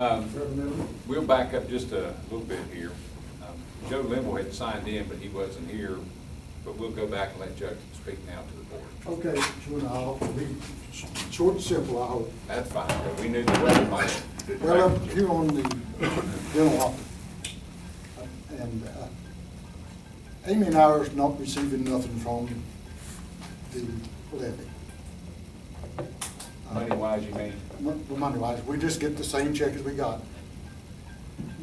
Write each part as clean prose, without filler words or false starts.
We'll back up just a little bit here. Joe Limble had signed in, but he wasn't here, but we'll go back and let Joe speak now to the board. Okay, June, I'll be short and simple, I hope. That's fine, but we knew the weather might. Well, up here on the dental office, and Amy and I are not receiving nothing from the levy. Money-wise, you mean? Money-wise, we just get the same check as we got.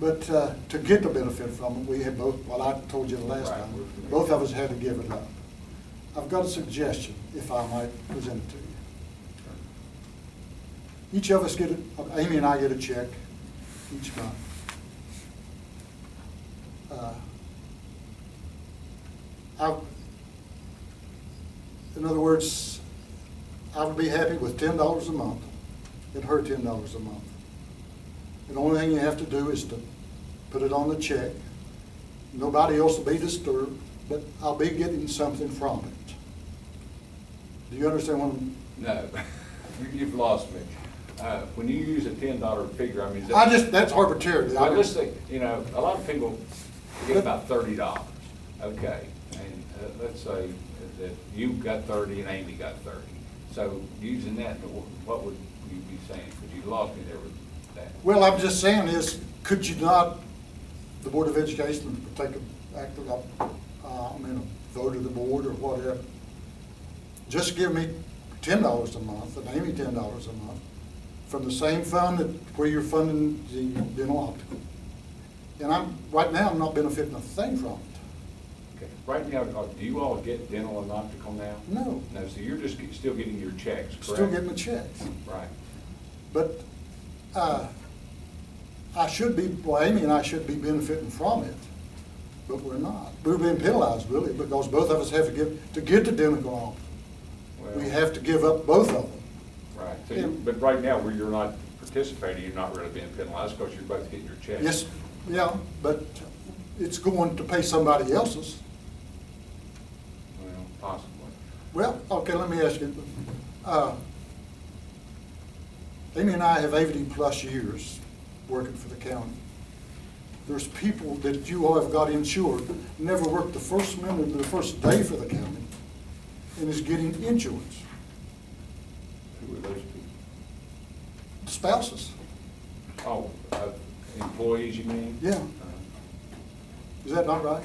But to get the benefit from it, we had both, well, I told you the last Right. time, both of us had to give it up. I've got a suggestion, if I might present it to you. Each of us get, Amy and I get a check each month. In other words, I would be happy with $10 a month and her $10 a month. And the only thing you have to do is to put it on the check. Nobody else will be disturbed, but I'll be getting something from it. Do you understand what I'm? No, you've lost me. When you use a $10 figure, I mean, is that? That's arbitrary. Well, let's say, you know, a lot of people get about $30, okay? And let's say that you got 30 and Amy got 30. So using that, what would you be saying? Because you lost me there with that. Well, I'm just saying is, could you not, the Board of Education, take an act of, a vote of the board or whatever, just give me $10 a month and Amy $10 a month from the same fund that where you're funding the dental optical. And right now, I'm not benefiting a thing from it. Okay. Right now, do you all get dental and optical now? No. No, so you're just still getting your checks, correct? Still getting the checks. Right. But I should be, well, Amy and I should be benefiting from it, but we're not. We're being penalized, really, because both of us have to get the dental optical. Well, We have to give up both of them. right. So but right now, where you're not participating, you're not really being penalized because you're both getting your checks. Yes, yeah, but it's going to pay somebody else's. Well, possibly. Well, okay, let me ask you. Amy and I have 80+ years working for the county. There's people that you all have got insured, never worked the first minute of the first day for the county, and is getting insurance. Who are those people? The spouses. Oh, employees, you mean? Yeah. Is that not right?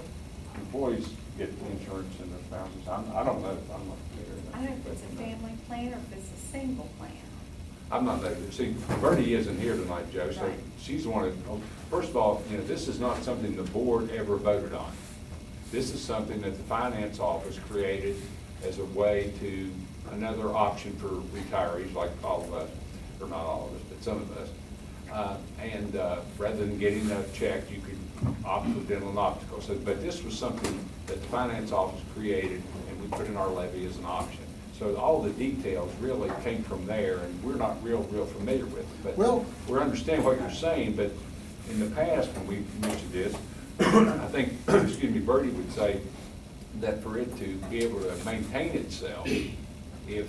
Employees get insurance and their spouses. I don't know. I'm not clear. I don't know if it's a family plan or if it's a single plan. I'm not there. See, Bertie isn't here tonight, Joe, so Right. she's the one that, first of all, you know, this is not something the board ever voted on. This is something that the finance office created as a way to, another option for retirees like all of us, or not all of us, but some of us. And rather than getting a check, you could opt for dental and optical. So, but this was something that the finance office created and we put in our levy as an option. So all the details really came from there, and we're not real familiar with it. But Well, we understand what you're saying, but in the past, when we mentioned this, I think, excuse me, Bertie would say that for it to be able to maintain itself, if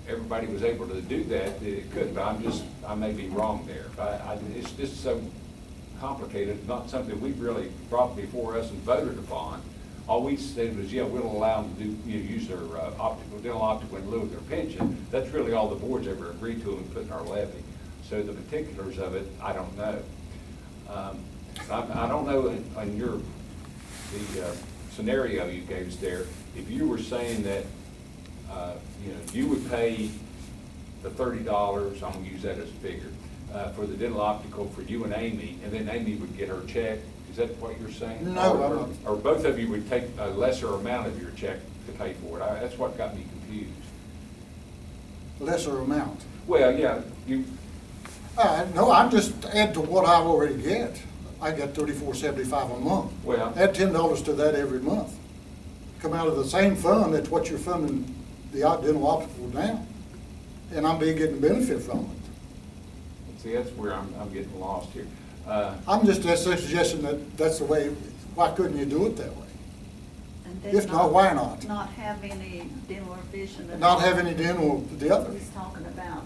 everybody was able to do that, it could. But I may be wrong there. But it's just so complicated, not something we've really brought before us and voted upon. All we said was, yeah, we'll allow them to do, use their dental optical in lieu of their pension. That's really all the board's ever agreed to and put in our levy. So the particulars of it, I don't know. I don't know on the scenario you gave us there, if you were saying that, you know, you would pay the $30, I'm gonna use that as a figure, for the dental optical for you and Amy, and then Amy would get her check. Is that what you're saying? No, Or both of you would take a lesser amount of your check to pay for it? That's what got me confused. lesser amount. Well, yeah, you, No, I'm just add to what I already get. I get $34.75 a month. well. Add $10 to that every month. Come out of the same fund that's what you're funding the dental optical now, and I'm getting benefit from it. See, that's where I'm getting lost here. I'm just suggesting that that's the way. Why couldn't you do it that way? And If not, why not? Not have any dental or vision. at Not all. have any dental to the other. He's talking about.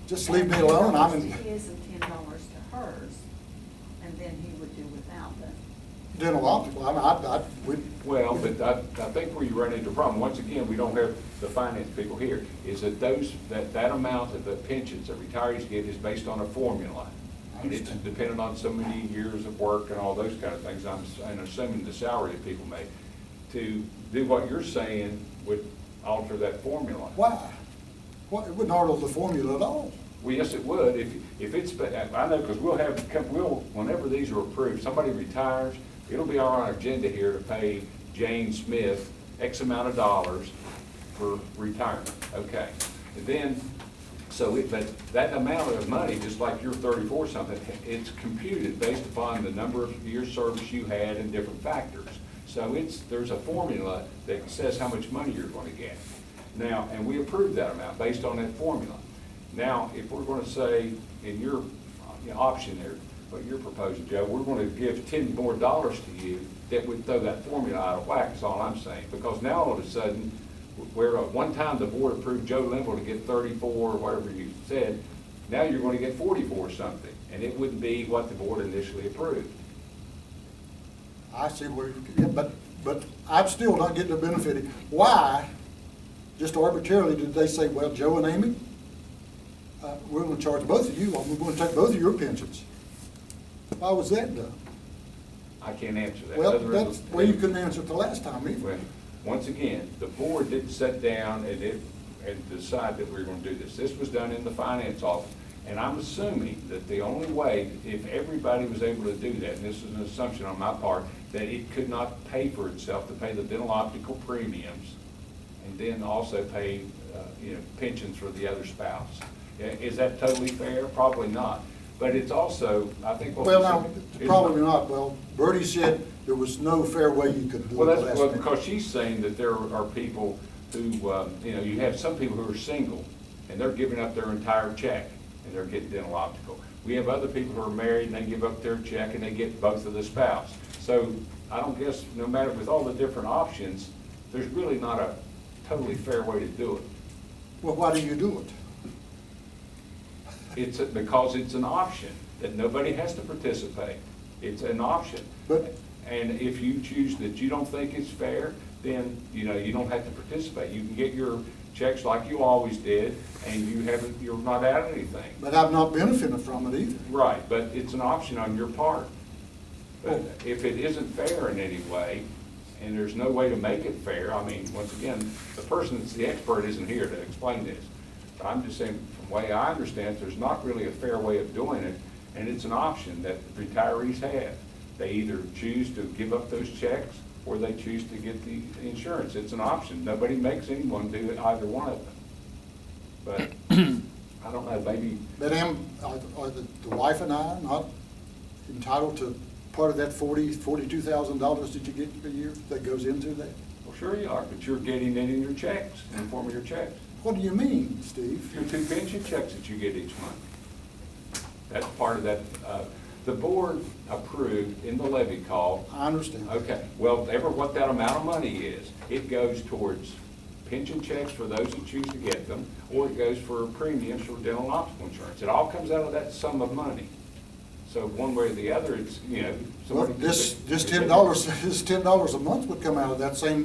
Just leave me alone. I'm in. $10 to his and $10 to her. dental optical, we, Well, but I think where you run into a problem, once again, we don't have the finance people here, is that that amount of the pensions that retirees get is based on a formula. And it's understand. dependent on so many years of work and all those kind of things, and assuming the salary that people make. To do what you're saying would alter that formula. why? It wouldn't alter the formula at all. Well, yes, it would, if it's, I know, because whenever these are approved, somebody retires, it'll be on our agenda here to pay Jane Smith X amount of dollars for retirement, okay? And then, but that amount of money, just like your 34 something, it's computed based upon the number of years service you had and different factors. So there's a formula that says how much money you're going to get. Now, and we approved that amount based on that formula. Now, if we're going to say in your option there, what you're proposing, Joe, we're going to give $10 more to you, that would throw that formula out of whack, is all I'm saying. Because now all of a sudden, where at one time the board approved Joe Linville to get 34 or whatever you said, now you're going to get 44 something, and it wouldn't be what the board initially approved. I see where, yeah, but I'm still not getting the benefit. Why, just arbitrarily, did they say, well, Joe and Amy, we're gonna charge both of you, or we're gonna take both of your pensions? Why was that done? I can't answer that. Well, other than- that's, well, you couldn't answer it the last time either. Well, once again, the board didn't sit down and decide that we were gonna do this. This was done in the finance office. And I'm assuming that the only way, if everybody was able to do that, and this is an assumption on my part, that it could not pay for itself to pay the dental optical premiums and then also pay, pensions for the other spouse. Is that totally fair? Probably not. But it's also, I think. what we Well, now, said is- probably not. Well, Bertie said there was no fair way you could do it. Well, the that's, last well, minute. because she's saying that there are people who, you have some people who are single, and they're giving up their entire check, and they're getting dental optical. We have other people who are married, and they give up their check, and they get both of the spouse. So I don't guess, no matter, with all the different options, there's really not a totally fair way to do it. Well, why do you do it? It's because it's an option, that nobody has to participate. It's an option. But- And if you choose that you don't think it's fair, then, you don't have to participate. You can get your checks like you always did, and you're not out anything. But I've not benefited from it either. Right, but it's an option on your part. But if it isn't fair in any way, and there's no way to make it fair, I mean, once again, the person that's the expert isn't here to explain this. But I'm just saying, from the way I understand it, there's not really a fair way of doing it, and it's an option that retirees have. They either choose to give up those checks, or they choose to get the insurance. It's an option. Nobody makes anyone do either one of them. But, I don't know, maybe, But are the wife and I not entitled to part of that $42,000 that you get a year that goes into that? well, sure you are, but you're getting it in your checks, in the form of your checks. What do you mean, Steve? Your 2 pension checks that you get each month. That's part of that. The board approved in the levy call. I understand. Okay, well, what that amount of money is, it goes towards pension checks for those who choose to get them, or it goes for premiums for dental and optical insurance. It all comes out of that sum of money. So one way or the other, it's, Well, somebody. this $10 a month would come out of that same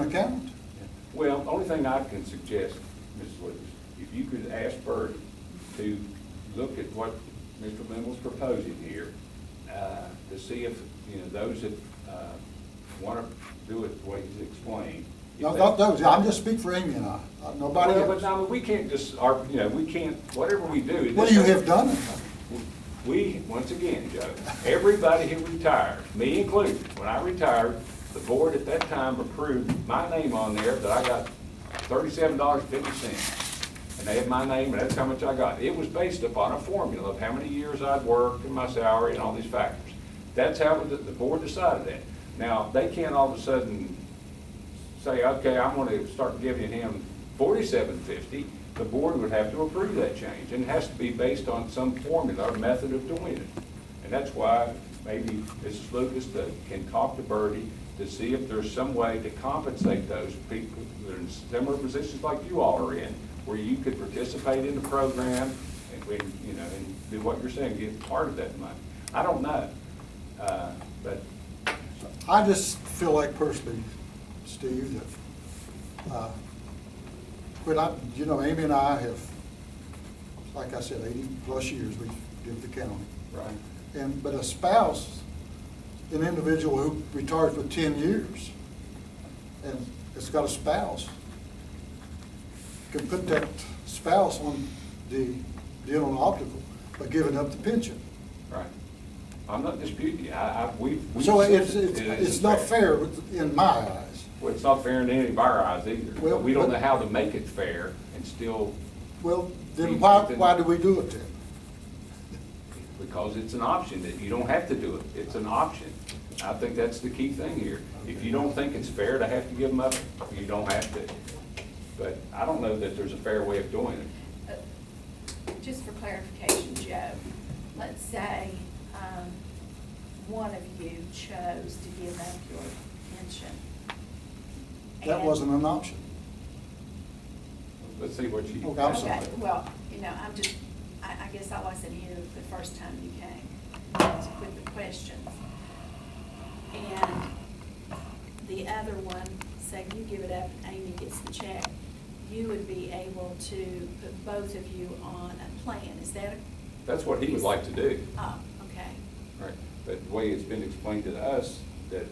account. Well, the only thing I can suggest, Mrs. Lewis, if you could ask Bert to look at what Mr. Linville's proposing here, to see if, those that want to do it the way he's explained. No, not those, I'm just speaking for Amy and I, nobody Well, but else. now, we can't just, we can't, whatever we do. Well, you have done it. We, once again, Joe, everybody who retired, me included, when I retired, the board at that time approved my name on there that I got $37.50. And they had my name, and that's how much I got. It was based upon a formula of how many years I'd worked and my salary and all these factors. That's how the board decided that. Now, they can't all of a sudden say, okay, I'm going to start giving him $47.50. The board would have to approve that change, and it has to be based on some formula or method of doing it. And that's why maybe Mrs. Lucas can talk to Bertie to see if there's some way to compensate those people that are in similar positions like you all are in, where you could participate in the program and, and do what you're saying, get part of that money. I don't know. But, I just feel like personally, Steve, that, Amy and I have, like I said, 80-plus years we've lived the county. right, But a spouse, an individual who retired for 10 years and has got a spouse, can put that spouse on the dental and optical by giving up the pension. right. I'm not disputing you. We've So said it's it isn't not fair in my eyes. Well, it's not fair in any of our eyes either. Well, We don't but- know how to make it fair and still, Well, then why do we do it then? because it's an option, that you don't have to do it. It's an option. I think that's the key thing here. If you don't think it's fair to have to give them up, you don't have to. But I don't know that there's a fair way of doing it. Just for clarification, Joe, let's say one of you chose to give up your pension. That And- wasn't an option. Let's see what you. Okay, I'm sorry. Okay, well, I guess I wasn't here the first time you came with the questions. And the other one, say you give it up and Amy gets the check, you would be able to put both of you on a plan. Is that That's what he would like to do. oh, okay. Right, but the way it's been explained to us, that,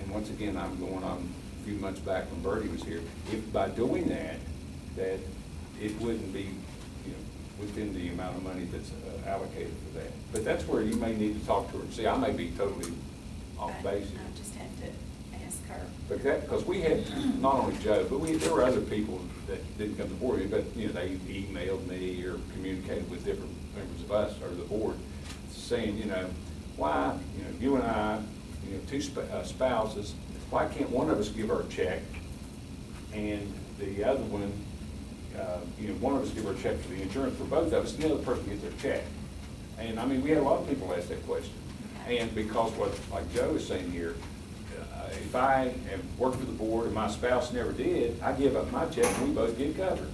and once again, I'm going on a few months back when Bertie was here, if by doing that, that it wouldn't be, within the amount of money that's allocated for that. But that's where you may need to talk to her. See, I may be totally off Right. base here. I'll just have to ask her. But because we had, not only Joe, but there were other people that didn't come to the board, but, they emailed me or communicated with different members of us, or the board, saying, why, you and I, two spouses, why can't one of us give her a check and the other one, one of us give her a check for the insurance for both of us, and the other person gets their check? And, we had a lot of people ask that question. And because like Joe is saying here, if I have worked for the board and my spouse never did, I give up my check and we both get covered.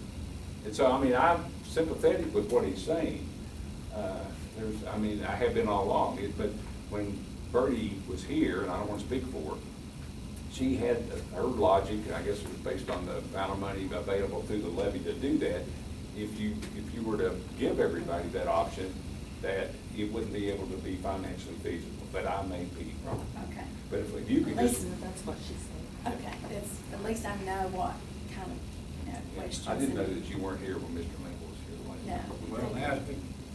And so, I'm sympathetic with what he's saying. I have been all along, but when Bertie was here, and I don't want to speak for her, she had her logic, I guess it was based on the amount of money available through the levy to do that. If you were to give everybody that option, that it wouldn't be able to be financially feasible, but I may be wrong. Okay. But if you could At just, least That's what she said. Okay, at least I know what kind of, questions. I didn't know that you weren't here when Mr. Lingle was here. No. Well,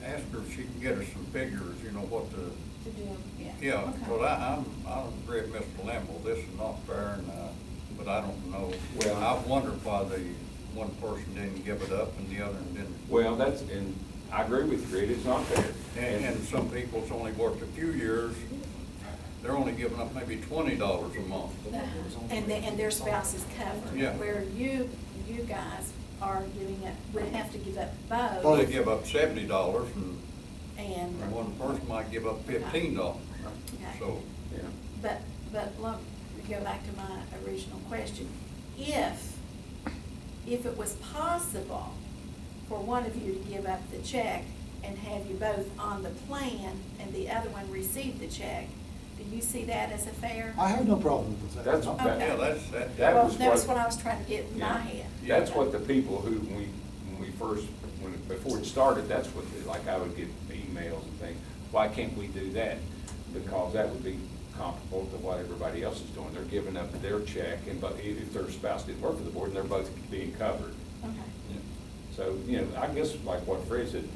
ask her if she can get us some figures, what the, To do, yeah. yeah, Okay. well, I agree with Mr. Limble, this is not fair, and, but I don't know. Well, I wonder why the one person didn't give it up and the other one didn't. Well, and I agree with you, Reed, it's not fair. And some people's only worked a few years, they're only giving up maybe $20 a month. And their spouse is covered. Yeah. Where you guys are would have to give up both. Well, they give up $70 And, and one person might give up $15. okay. So, Yeah. But let me go back to my original question. If it was possible for one of you to give up the check and have you both on the plan and the other one receive the check, do you see that as a fair? I have no problem with that. That's- Okay. yeah, That Well, was that was what- what I was trying to get in my Yeah. head. That's what the people who, before it started, that's what, like, I would get emails and things, why can't we do that? Because that would be comparable to what everybody else is doing. They're giving up their check, but if their spouse didn't work for the board, and they're both being covered. Okay. So, I guess like what Fred said,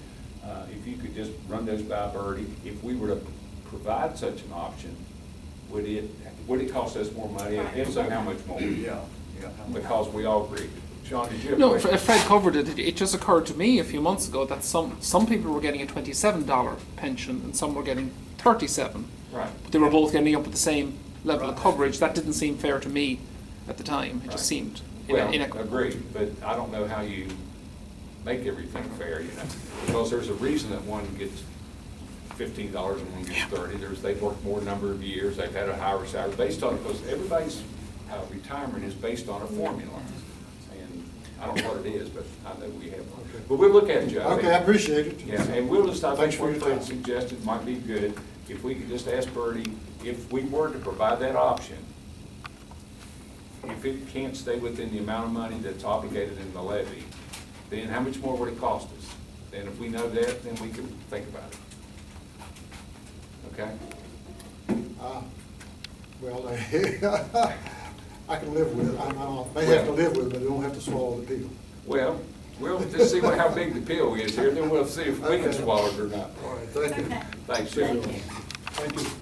if you could just run those by Bertie, if we were to provide such an option, would it cost us more money? And if so, how much more? yeah. Because we all agree. Sean, did you have a No, question? Fred covered it. It just occurred to me a few months ago that some people were getting a $27 pension and some were getting $37. Right. But they were both getting up at the same level of Right. coverage. That didn't seem fair to me at the time. It Right. just seemed Well, inequitable. agreed, but I don't know how you make everything fair, because there's a reason that one gets $15 and one gets 30. They've worked more number of years, they've had a higher salary, based on, because everybody's retirement is based on a formula. And I don't know what it is, but I know we have one. But we'll look at it, Joe. Okay, I appreciate it. Yeah, and we'll just, I Thanks think for what your Fred time. suggested might be good, if we could just ask Bertie, if we were to provide that option, if it can't stay within the amount of money that's obligated in the levy, then how much more would it cost us? And if we know that, then we can think about it. Okay? Well, I can live with it. I may have to live with it, but I don't have to swallow the pill. Well, we'll just see how big the pill is here, then we'll see if we can Okay. swallow it or not. All right, thank you. Okay. Thanks, Sue. Thank you. Thank you.